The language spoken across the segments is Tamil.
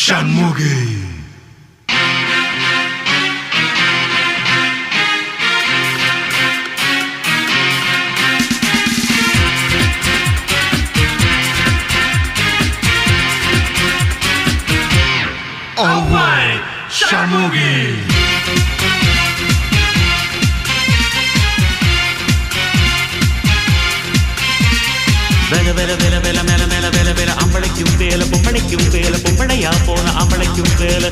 ஷண்முகி. Alright, ஷண்முகி. வேல வேல வேல வேல மேல மேல வேல வேல அம்பளைக்கும் வேல பொம்பளைக்கும் வேல பொம்பளையா போன அம்பளைக்கும் வேல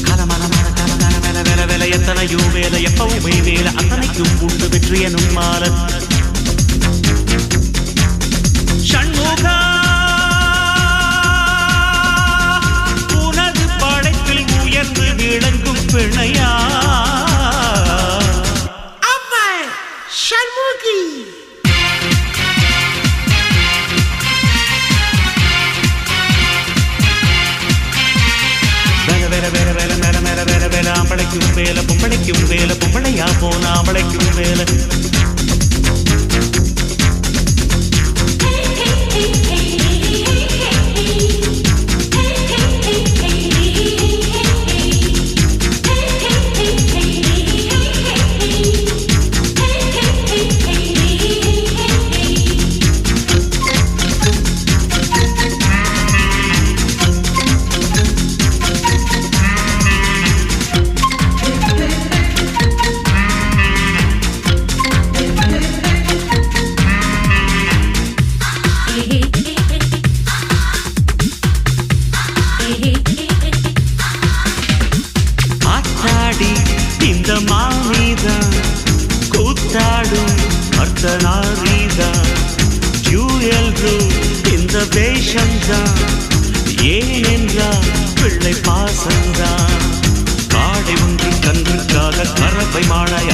கலமல மல கலமல மேல வேல வேல எத்தனையும் வேல எப்பவுமே வேல அத்தனைக்கும் உண்டு வெற்றி எனும் மால ஷண்முகா உனது படைப்பில் உயர்ந்து விளங்கும் பிணையா ஷண்முகி. வேல வேல வேல வேல மேல மேல வேல வேல அம்பளைக்கும் வேல பொம்பளைக்கும் வேல பொம்பளையா போன அம்பளைக்கும் வேல இந்த மானிதான் கூத்தாடும் அர்த்தநாரீதான் ஜூயல்ரோ இந்த வேஷம்தான் ஏனென்றால் பிள்ளை பாசம்தான் காடை ஒன்று கன்றுக்காக கறவை மாழையா